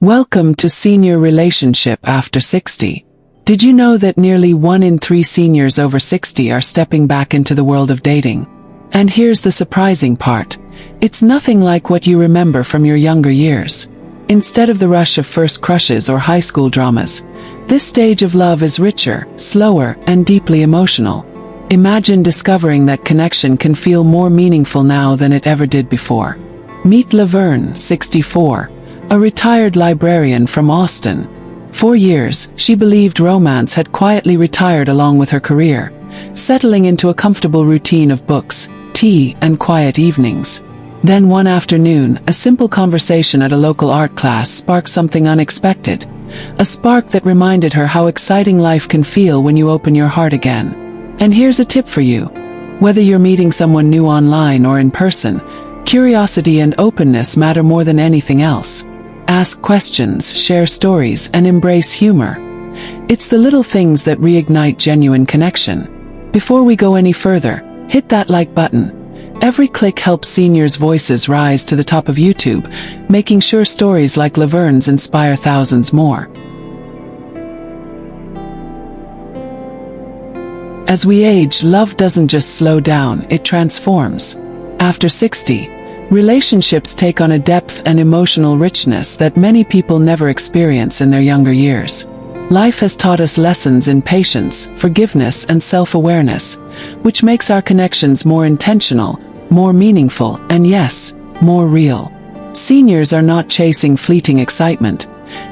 Welcome to Senior Relationship After 60. Did you know that nearly 1 in 3 seniors over 60 are stepping back into the world of dating? And here's the surprising part. It's nothing like what you remember from your younger years. Instead of the rush of first crushes or high school dramas, this stage of love is richer, slower, and deeply emotional. Imagine discovering that connection can feel more meaningful now than it ever did before. Meet Laverne, 64. A retired librarian from Austin. For years, she believed romance had quietly retired along with her career, settling into a comfortable routine of books, tea, and quiet evenings. Then one afternoon, a simple conversation at a local art class sparked something unexpected, a spark that reminded her how exciting life can feel when you open your heart again. And here's a tip for you. Whether you're meeting someone new online or in person, curiosity and openness matter more than anything else. Ask questions, share stories, and embrace humor. It's the little things that reignite genuine connection. Before we go any further, hit that like button. Every click helps seniors' voices rise to the top of YouTube, making sure stories like Laverne's inspire thousands more. As we age, love doesn't just slow down, it transforms. After 60, relationships take on a depth and emotional richness that many people never experience in their younger years. Life has taught us lessons in patience, forgiveness, and self-awareness, which makes our connections more intentional, more meaningful, and yes, more real. Seniors are not chasing fleeting excitement.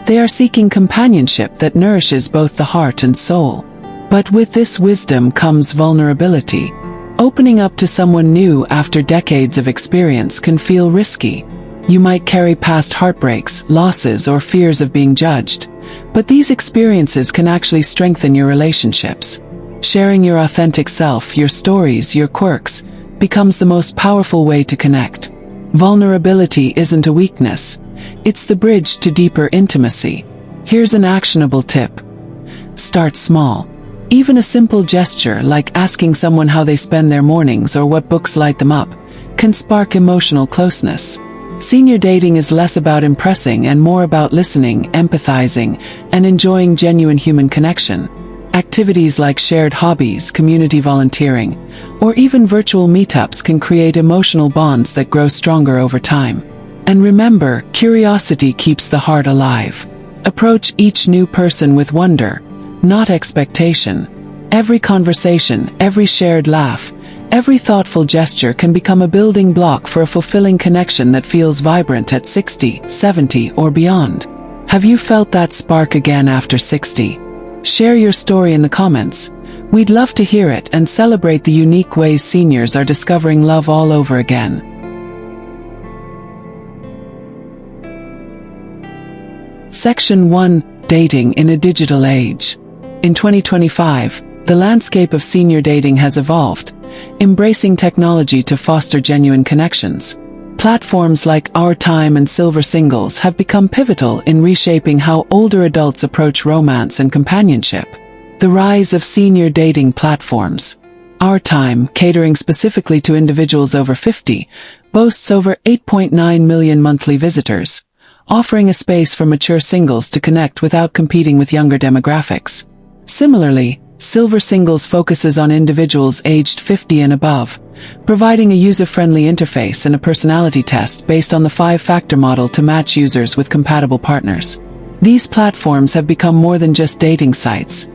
They are seeking companionship that nourishes both the heart and soul. But with this wisdom comes vulnerability. Opening up to someone new after decades of experience can feel risky. You might carry past heartbreaks, losses, or fears of being judged, but these experiences can actually strengthen your relationships. Sharing your authentic self, your stories, your quirks, becomes the most powerful way to connect. Vulnerability isn't a weakness. It's the bridge to deeper intimacy. Here's an actionable tip. Start small. Even a simple gesture like asking someone how they spend their mornings or what books light them up can spark emotional closeness. Senior dating is less about impressing and more about listening, empathizing, and enjoying genuine human connection. Activities like shared hobbies, community volunteering, or even virtual meetups can create emotional bonds that grow stronger over time. And remember, curiosity keeps the heart alive. Approach each new person with wonder, not expectation. Every conversation, every shared laugh, every thoughtful gesture can become a building block for a fulfilling connection that feels vibrant at 60, 70, or beyond. Have you felt that spark again after 60? Share your story in the comments. We'd love to hear it and celebrate the unique ways seniors are discovering love all over again. Section 1. Dating in a Digital Age. In 2025, the landscape of senior dating has evolved, embracing technology to foster genuine connections. Platforms like OurTime and SilverSingles have become pivotal in reshaping how older adults approach romance and companionship. The rise of senior dating platforms. OurTime, catering specifically to individuals over 50, boasts over 8.9 million monthly visitors, offering a space for mature singles to connect without competing with younger demographics. Similarly, SilverSingles focuses on individuals aged 50 and above, providing a user-friendly interface and a personality test based on the 5-factor model to match users with compatible partners. These platforms have become more than just dating sites.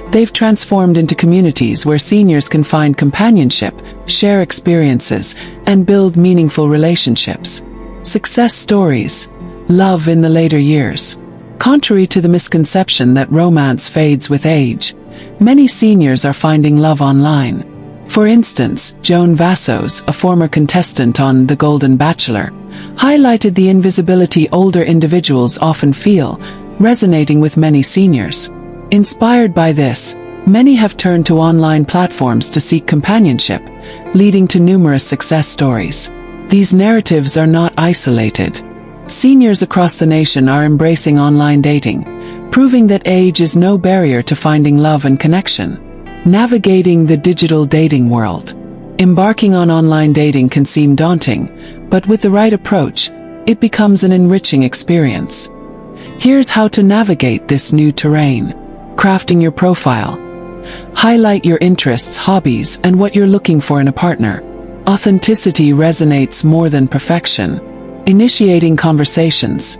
They've transformed into communities where seniors can find companionship, share experiences, and build meaningful relationships. Success stories. Love in the later years. Contrary to the misconception that romance fades with age, many seniors are finding love online. For instance, Joan Vassos, a former contestant on The Golden Bachelor, highlighted the invisibility older individuals often feel, resonating with many seniors. Inspired by this, many have turned to online platforms to seek companionship, leading to numerous success stories. These narratives are not isolated. Seniors across the nation are embracing online dating, proving that age is no barrier to finding love and connection. Navigating the digital dating world. Embarking on online dating can seem daunting, but with the right approach, it becomes an enriching experience. Here's how to navigate this new terrain. Crafting your profile. Highlight your interests, hobbies, and what you're looking for in a partner. Authenticity resonates more than perfection. Initiating conversations.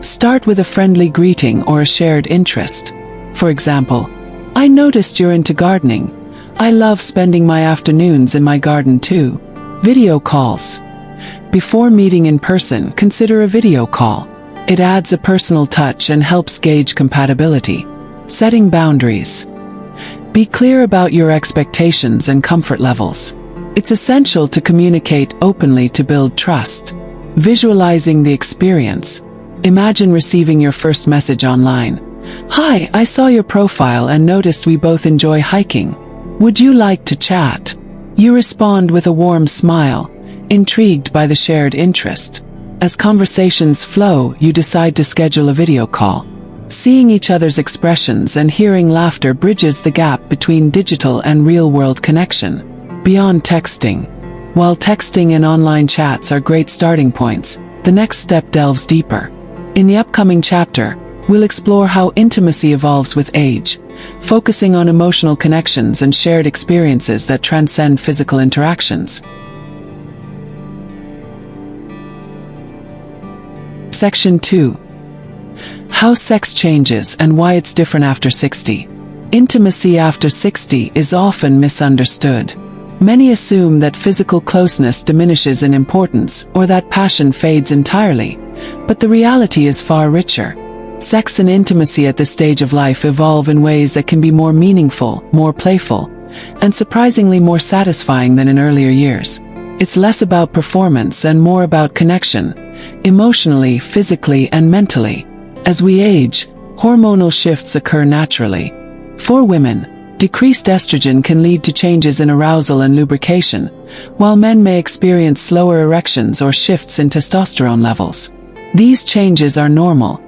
Start with a friendly greeting or a shared interest. For example, I noticed you're into gardening. I love spending my afternoons in my garden too. Video calls. Before meeting in person, consider a video call. It adds a personal touch and helps gauge compatibility. Setting boundaries. Be clear about your expectations and comfort levels. It's essential to communicate openly to build trust. Visualizing the experience. Imagine receiving your first message online. Hi, I saw your profile and noticed we both enjoy hiking. Would you like to chat? You respond with a warm smile, intrigued by the shared interest. As conversations flow, you decide to schedule a video call. Seeing each other's expressions and hearing laughter bridges the gap between digital and real-world connection. Beyond texting. While texting and online chats are great starting points, the next step delves deeper. In the upcoming chapter, we'll explore how intimacy evolves with age, focusing on emotional connections and shared experiences that transcend physical interactions. Section 2. How sex changes and why it's different after 60. Intimacy after 60 is often misunderstood. Many assume that physical closeness diminishes in importance or that passion fades entirely, but the reality is far richer. Sex and intimacy at this stage of life evolve in ways that can be more meaningful, more playful, and surprisingly more satisfying than in earlier years. It's less about performance and more about connection, emotionally, physically, and mentally. As we age, hormonal shifts occur naturally. For women, decreased estrogen can lead to changes in arousal and lubrication, while men may experience slower erections or shifts in testosterone levels. These changes are normal,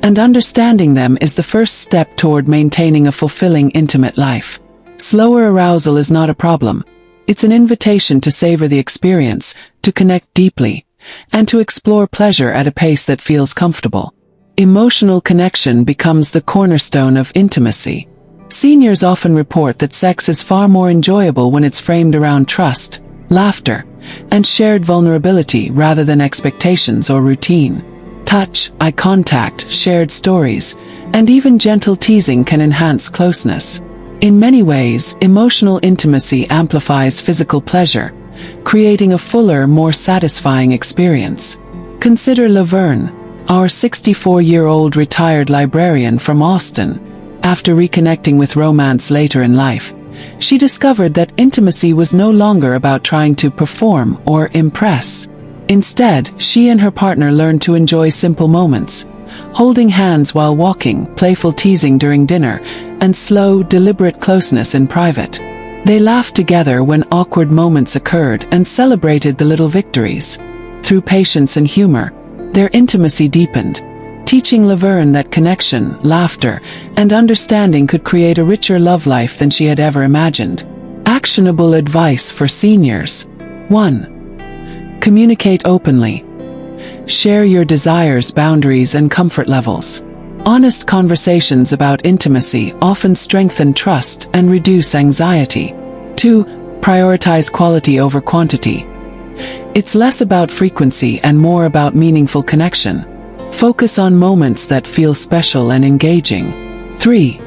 and understanding them is the first step toward maintaining a fulfilling, intimate life. Slower arousal is not a problem. It's an invitation to savor the experience, to connect deeply, and to explore pleasure at a pace that feels comfortable. Emotional connection becomes the cornerstone of intimacy. Seniors often report that sex is far more enjoyable when it's framed around trust, laughter, and shared vulnerability rather than expectations or routine. Touch, eye contact, shared stories, and even gentle teasing can enhance closeness. In many ways, emotional intimacy amplifies physical pleasure, creating a fuller, more satisfying experience. Consider Laverne, our 64-year-old retired librarian from Austin. After reconnecting with romance later in life, she discovered that intimacy was no longer about trying to perform or impress. Instead, she and her partner learned to enjoy simple moments, holding hands while walking, playful teasing during dinner, and slow, deliberate closeness in private. They laughed together when awkward moments occurred and celebrated the little victories. Through patience and humor, their intimacy deepened, teaching Laverne that connection, laughter, and understanding could create a richer love life than she had ever imagined. Actionable advice for seniors. 1. Communicate openly. Share your desires, boundaries, and comfort levels. Honest conversations about intimacy often strengthen trust and reduce anxiety. 2. Prioritize quality over quantity. It's less about frequency and more about meaningful connection. Focus on moments that feel special and engaging. 3.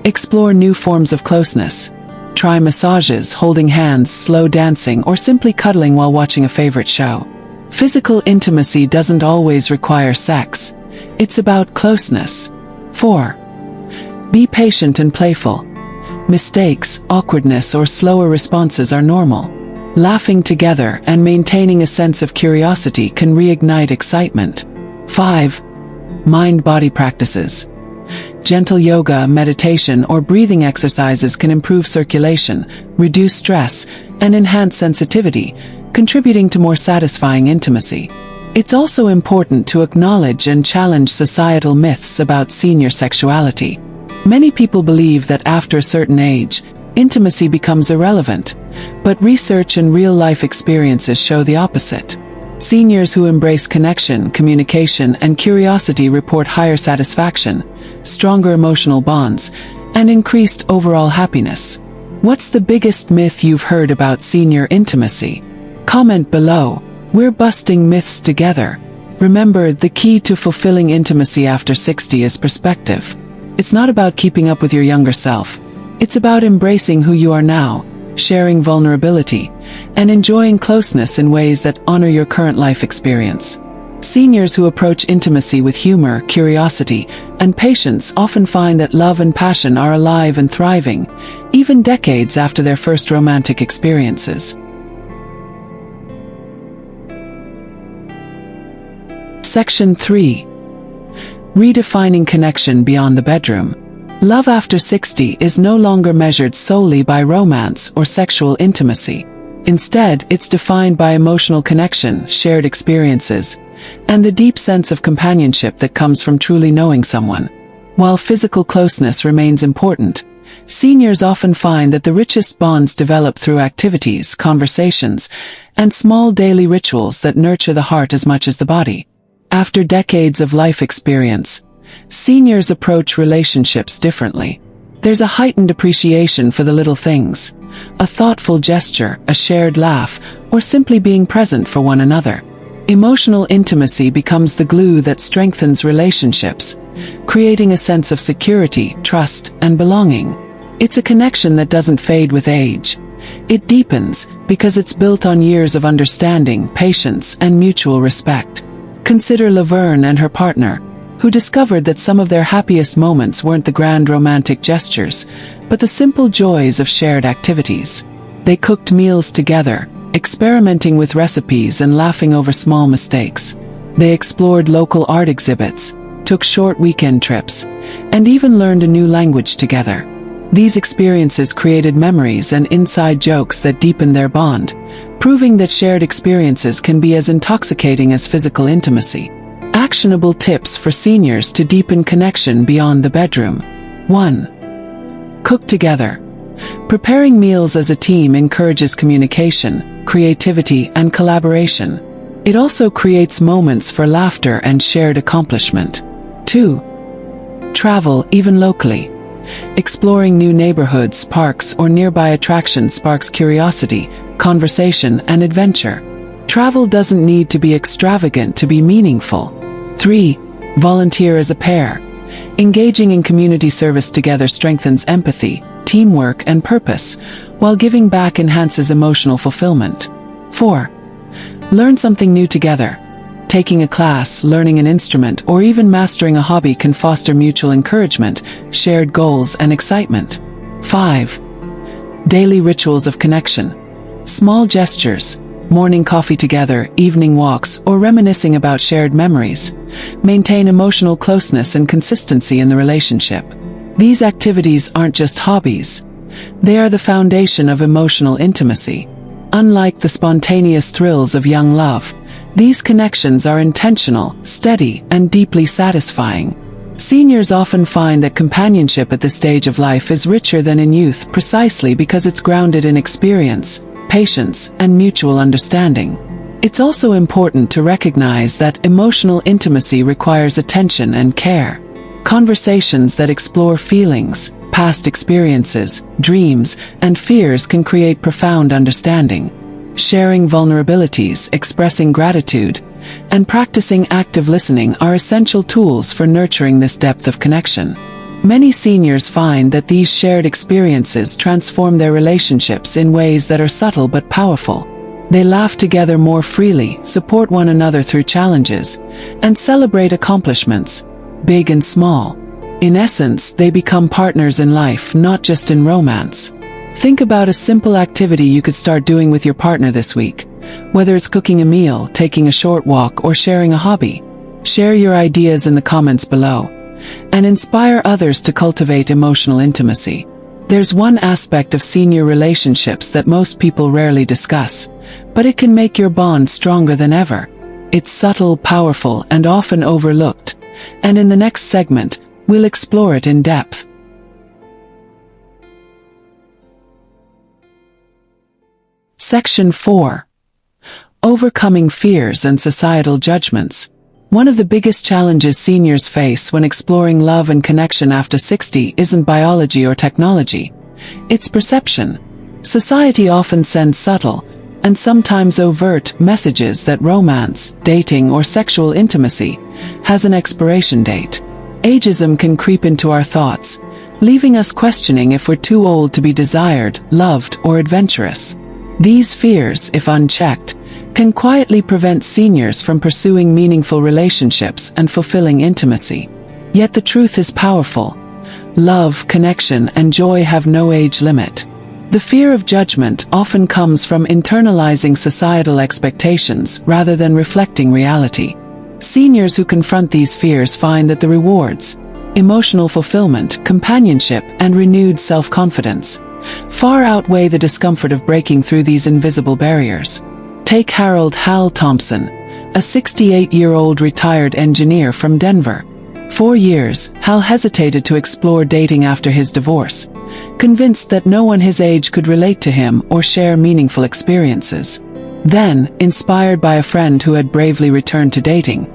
Explore new forms of closeness. Try massages, holding hands, slow dancing, or simply cuddling while watching a favorite show. Physical intimacy doesn't always require sex. It's about closeness. 4. Be patient and playful. Mistakes, awkwardness, or slower responses are normal. Laughing together and maintaining a sense of curiosity can reignite excitement. 5. Mind-body practices. Gentle yoga, meditation, or breathing exercises can improve circulation, reduce stress, and enhance sensitivity, contributing to more satisfying intimacy. It's also important to acknowledge and challenge societal myths about senior sexuality. Many people believe that after a certain age, intimacy becomes irrelevant, but research and real-life experiences show the opposite. Seniors who embrace connection, communication, and curiosity report higher satisfaction, stronger emotional bonds, and increased overall happiness. What's the biggest myth you've heard about senior intimacy? Comment below. We're busting myths together. Remember, the key to fulfilling intimacy after 60 is perspective. It's not about keeping up with your younger self. It's about embracing who you are now, sharing vulnerability, and enjoying closeness in ways that honor your current life experience. Seniors who approach intimacy with humor, curiosity, and patience often find that love and passion are alive and thriving, even decades after their first romantic experiences. Section 3. Redefining connection beyond the bedroom. Love after 60 is no longer measured solely by romance or sexual intimacy. Instead, it's defined by emotional connection, shared experiences, and the deep sense of companionship that comes from truly knowing someone. While physical closeness remains important, seniors often find that the richest bonds develop through activities, conversations, and small daily rituals that nurture the heart as much as the body. After decades of life experience, seniors approach relationships differently. There's a heightened appreciation for the little things, a thoughtful gesture, a shared laugh, or simply being present for one another. Emotional intimacy becomes the glue that strengthens relationships, creating a sense of security, trust, and belonging. It's a connection that doesn't fade with age. It deepens because it's built on years of understanding, patience, and mutual respect. Consider Laverne and her partner, who discovered that some of their happiest moments weren't the grand romantic gestures, but the simple joys of shared activities. They cooked meals together, experimenting with recipes and laughing over small mistakes. They explored local art exhibits, took short weekend trips, and even learned a new language together. These experiences created memories and inside jokes that deepened their bond, proving that shared experiences can be as intoxicating as physical intimacy. Actionable tips for seniors to deepen connection beyond the bedroom. 1. Cook together. Preparing meals as a team encourages communication, creativity, and collaboration. It also creates moments for laughter and shared accomplishment. 2. Travel, even locally. Exploring new neighborhoods, parks, or nearby attractions sparks curiosity, conversation, and adventure. Travel doesn't need to be extravagant to be meaningful. 3. Volunteer as a pair. Engaging in community service together strengthens empathy, teamwork, and purpose, while giving back enhances emotional fulfillment. 4. Learn something new together. Taking a class, learning an instrument, or even mastering a hobby can foster mutual encouragement, shared goals, and excitement. 5. Daily rituals of connection. Small gestures, morning coffee together, evening walks, or reminiscing about shared memories, maintain emotional closeness and consistency in the relationship. These activities aren't just hobbies. They are the foundation of emotional intimacy. Unlike the spontaneous thrills of young love, these connections are intentional, steady, and deeply satisfying. Seniors often find that companionship at this stage of life is richer than in youth precisely because it's grounded in experience, patience, and mutual understanding. It's also important to recognize that emotional intimacy requires attention and care. Conversations that explore feelings, past experiences, dreams, and fears can create profound understanding. Sharing vulnerabilities, expressing gratitude, and practicing active listening are essential tools for nurturing this depth of connection. Many seniors find that these shared experiences transform their relationships in ways that are subtle but powerful. They laugh together more freely, support one another through challenges, and celebrate accomplishments, big and small. In essence, they become partners in life, not just in romance. Think about a simple activity you could start doing with your partner this week, whether it's cooking a meal, taking a short walk, or sharing a hobby. Share your ideas in the comments below, and inspire others to cultivate emotional intimacy. There's one aspect of senior relationships that most people rarely discuss, but it can make your bond stronger than ever. It's subtle, powerful, and often overlooked, and in the next segment, we'll explore it in depth. Section 4. Overcoming fears and societal judgments. One of the biggest challenges seniors face when exploring love and connection after 60 isn't biology or technology. It's perception. Society often sends subtle, and sometimes overt, messages that romance, dating, or sexual intimacy has an expiration date. Ageism can creep into our thoughts, leaving us questioning if we're too old to be desired, loved, or adventurous. These fears, if unchecked, can quietly prevent seniors from pursuing meaningful relationships and fulfilling intimacy. Yet the truth is powerful. Love, connection, and joy have no age limit. The fear of judgment often comes from internalizing societal expectations rather than reflecting reality. Seniors who confront these fears find that the rewards, emotional fulfillment, companionship, and renewed self-confidence, far outweigh the discomfort of breaking through these invisible barriers. Take Hal Thompson, a 68-year-old retired engineer from Denver. For years, Hal hesitated to explore dating after his divorce, convinced that no one his age could relate to him or share meaningful experiences. Then, inspired by a friend who had bravely returned to dating,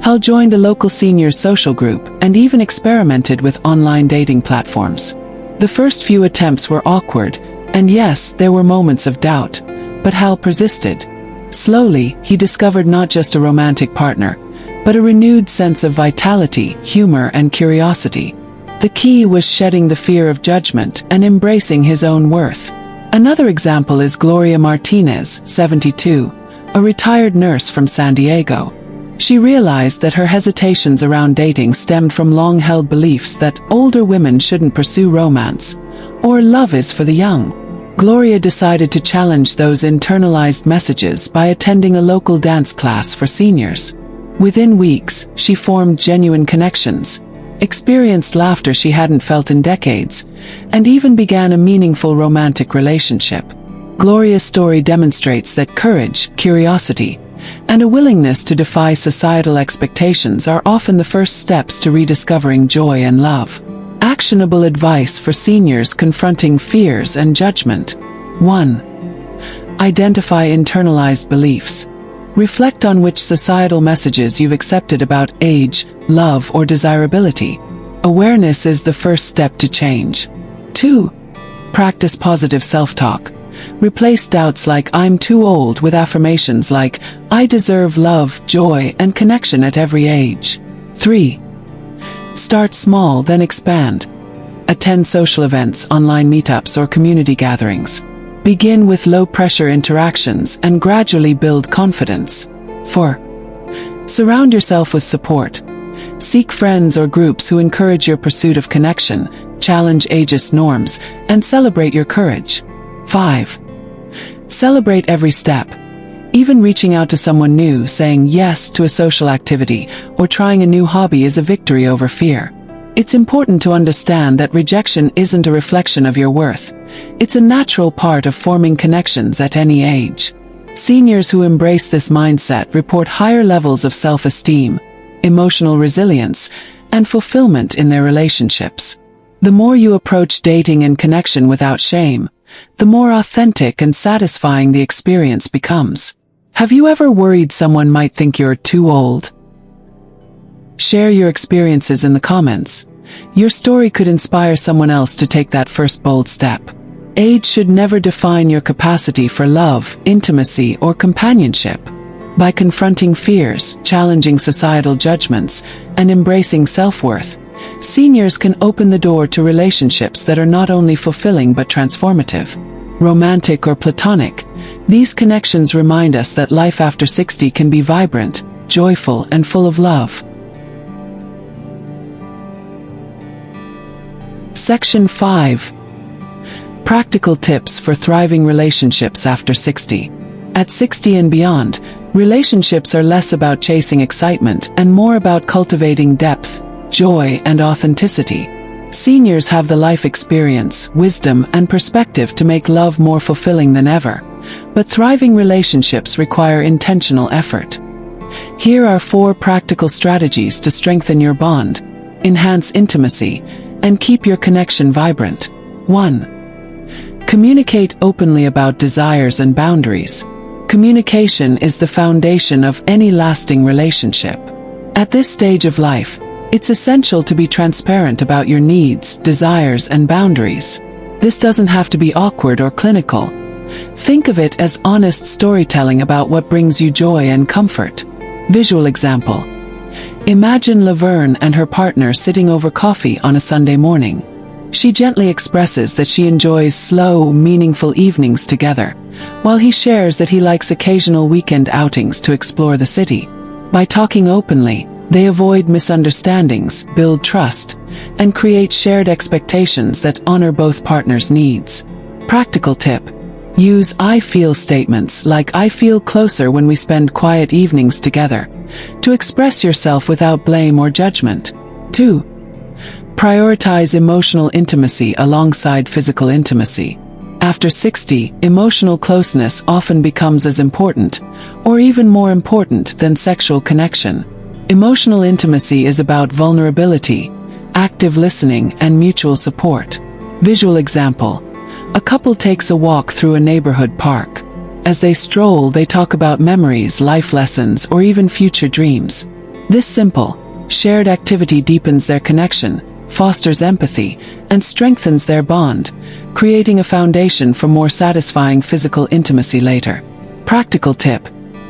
Hal joined a local seniors social group and even experimented with online dating platforms. The first few attempts were awkward, and yes, there were moments of doubt, but Hal persisted. Slowly, he discovered not just a romantic partner, but a renewed sense of vitality, humor, and curiosity. The key was shedding the fear of judgment and embracing his own worth. Another example is Gloria Martinez, 72, a retired nurse from San Diego. She realized that her hesitations around dating stemmed from long-held beliefs that older women shouldn't pursue romance, or love is for the young. Gloria decided to challenge those internalized messages by attending a local dance class for seniors. Within weeks, she formed genuine connections, experienced laughter she hadn't felt in decades, and even began a meaningful romantic relationship. Gloria's story demonstrates that courage, curiosity, and a willingness to defy societal expectations are often the first steps to rediscovering joy and love. Actionable advice for seniors confronting fears and judgment. 1. Identify internalized beliefs. Reflect on which societal messages you've accepted about age, love, or desirability. Awareness is the first step to change. 2. Practice positive self-talk. Replace doubts like "I'm too old" with affirmations like "I deserve love, joy, and connection at every age." 3. Start small, then expand. Attend social events, online meetups, or community gatherings. Begin with low-pressure interactions and gradually build confidence. 4. Surround yourself with support. Seek friends or groups who encourage your pursuit of connection, challenge ageist norms, and celebrate your courage. 5. Celebrate every step. Even reaching out to someone new, saying yes to a social activity, or trying a new hobby is a victory over fear. It's important to understand that rejection isn't a reflection of your worth. It's a natural part of forming connections at any age. Seniors who embrace this mindset report higher levels of self-esteem, emotional resilience, and fulfillment in their relationships. The more you approach dating and connection without shame, the more authentic and satisfying the experience becomes. Have you ever worried someone might think you're too old? Share your experiences in the comments. Your story could inspire someone else to take that first bold step. Age should never define your capacity for love, intimacy, or companionship. By confronting fears, challenging societal judgments, and embracing self-worth, seniors can open the door to relationships that are not only fulfilling but transformative. Romantic or platonic, these connections remind us that life after 60 can be vibrant, joyful, and full of love. Section 5. Practical tips for thriving relationships after 60. At 60 and beyond, relationships are less about chasing excitement and more about cultivating depth, joy, and authenticity. Seniors have the life experience, wisdom, and perspective to make love more fulfilling than ever, but thriving relationships require intentional effort. Here are 4 practical strategies to strengthen your bond, enhance intimacy, and keep your connection vibrant. 1. Communicate openly about desires and boundaries. Communication is the foundation of any lasting relationship. At this stage of life, it's essential to be transparent about your needs, desires, and boundaries. This doesn't have to be awkward or clinical. Think of it as honest storytelling about what brings you joy and comfort. Visual example. Imagine Laverne and her partner sitting over coffee on a Sunday morning. She gently expresses that she enjoys slow, meaningful evenings together, while he shares that he likes occasional weekend outings to explore the city. By talking openly, they avoid misunderstandings, build trust, and create shared expectations that honor both partners' needs. Practical tip. Use I feel statements like "I feel closer when we spend quiet evenings together" to express yourself without blame or judgment. 2. Prioritize emotional intimacy alongside physical intimacy. After 60, emotional closeness often becomes as important, or even more important, than sexual connection. Emotional intimacy is about vulnerability, active listening, and mutual support. Visual example. A couple takes a walk through a neighborhood park. As they stroll, they talk about memories, life lessons, or even future dreams. This simple, shared activity deepens their connection, fosters empathy, and strengthens their bond, creating a foundation for more satisfying physical intimacy later. Practical tip.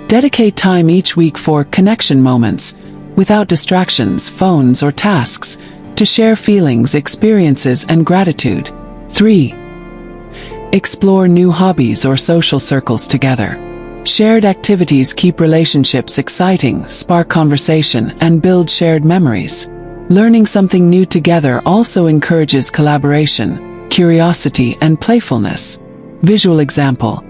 Dedicate time each week for connection moments, without distractions, phones, or tasks, to share feelings, experiences, and gratitude. 3. Explore new hobbies or social circles together. Shared activities keep relationships exciting, spark conversation, and build shared memories. Learning something new together also encourages collaboration, curiosity, and playfulness. Visual example.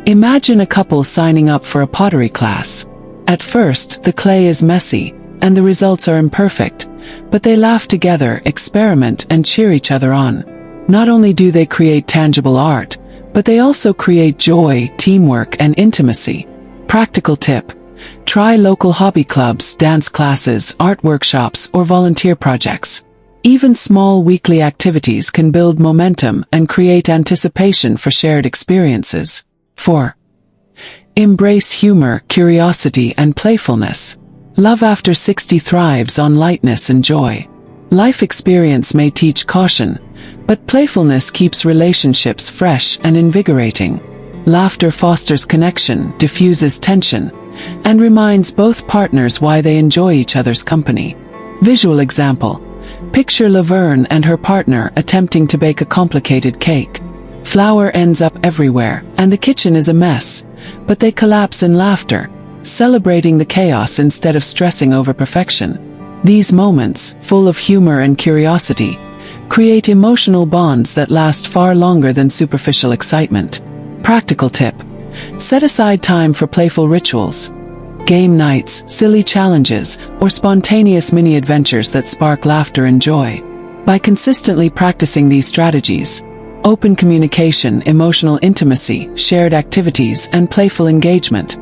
Imagine a couple signing up for a pottery class. At first, the clay is messy, and the results are imperfect, but they laugh together, experiment, and cheer each other on. Not only do they create tangible art, but they also create joy, teamwork, and intimacy. Practical tip. Try local hobby clubs, dance classes, art workshops, or volunteer projects. Even small weekly activities can build momentum and create anticipation for shared experiences. 4. Embrace humor, curiosity, and playfulness. Love after 60 thrives on lightness and joy. Life experience may teach caution, but playfulness keeps relationships fresh and invigorating. Laughter fosters connection, diffuses tension, and reminds both partners why they enjoy each other's company. Visual example. Picture Laverne and her partner attempting to bake a complicated cake. Flour ends up everywhere, and the kitchen is a mess, but they collapse in laughter, celebrating the chaos instead of stressing over perfection. These moments, full of humor and curiosity, create emotional bonds that last far longer than superficial excitement. Practical tip. Set aside time for playful rituals. Game nights, silly challenges, or spontaneous mini-adventures that spark laughter and joy. By consistently practicing these strategies, open communication, emotional intimacy, shared activities, and playful engagement,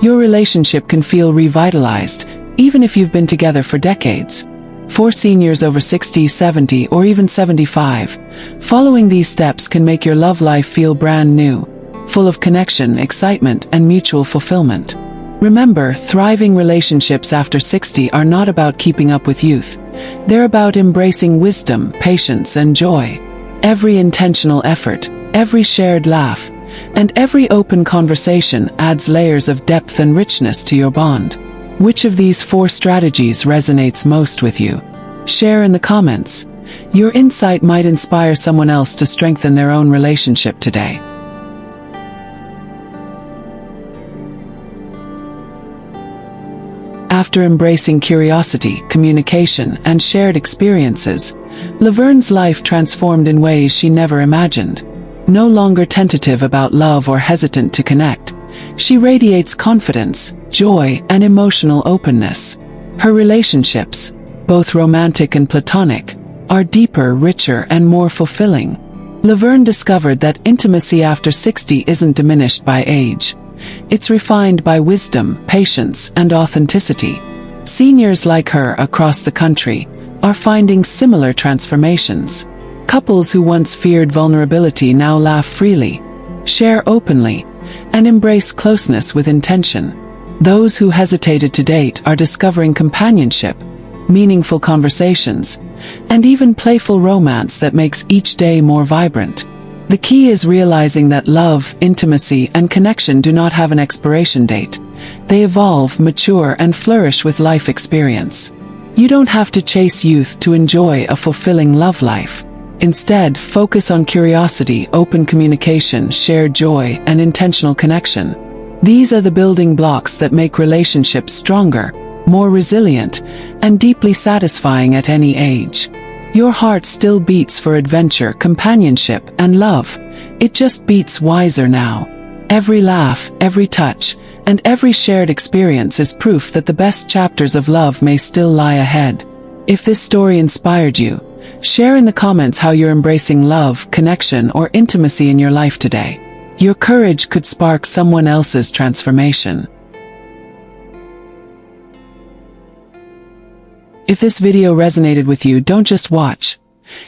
your relationship can feel revitalized, even if you've been together for decades. For seniors over 60, 70, or even 75, following these steps can make your love life feel brand new, full of connection, excitement, and mutual fulfillment. Remember, thriving relationships after 60 are not about keeping up with youth. They're about embracing wisdom, patience, and joy. Every intentional effort, every shared laugh, and every open conversation adds layers of depth and richness to your bond. Which of these 4 strategies resonates most with you? Share in the comments. Your insight might inspire someone else to strengthen their own relationship today. After embracing curiosity, communication, and shared experiences, Laverne's life transformed in ways she never imagined. No longer tentative about love or hesitant to connect, she radiates confidence, joy, and emotional openness. Her relationships, both romantic and platonic, are deeper, richer, and more fulfilling. Laverne discovered that intimacy after 60 isn't diminished by age. It's refined by wisdom, patience, and authenticity. Seniors like her across the country are finding similar transformations. Couples who once feared vulnerability now laugh freely, share openly, and embrace closeness with intention. Those who hesitated to date are discovering companionship, meaningful conversations, and even playful romance that makes each day more vibrant. The key is realizing that love, intimacy, and connection do not have an expiration date. They evolve, mature, and flourish with life experience. You don't have to chase youth to enjoy a fulfilling love life. Instead, focus on curiosity, open communication, shared joy, and intentional connection. These are the building blocks that make relationships stronger, more resilient, and deeply satisfying at any age. Your heart still beats for adventure, companionship, and love. It just beats wiser now. Every laugh, every touch, and every shared experience is proof that the best chapters of love may still lie ahead. If this story inspired you, share in the comments how you're embracing love, connection, or intimacy in your life today. Your courage could spark someone else's transformation. If this video resonated with you, don't just watch.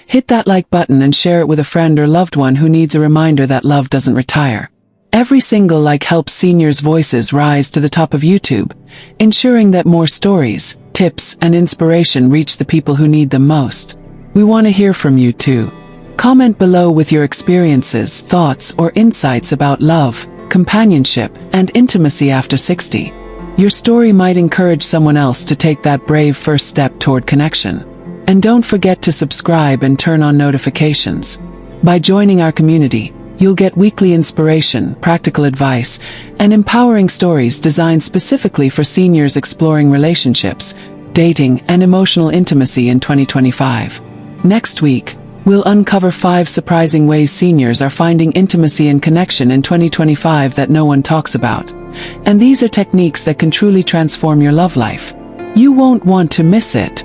Hit that like button and share it with a friend or loved one who needs a reminder that love doesn't retire. Every single like helps seniors' voices rise to the top of YouTube, ensuring that more stories, tips, and inspiration reach the people who need them most. We want to hear from you too. Comment below with your experiences, thoughts, or insights about love, companionship, and intimacy after 60. Your story might encourage someone else to take that brave first step toward connection. And don't forget to subscribe and turn on notifications. By joining our community, you'll get weekly inspiration, practical advice, and empowering stories designed specifically for seniors exploring relationships, dating, and emotional intimacy in 2025. Next week, we'll uncover 5 surprising ways seniors are finding intimacy and connection in 2025 that no one talks about. And these are techniques that can truly transform your love life. You won't want to miss it.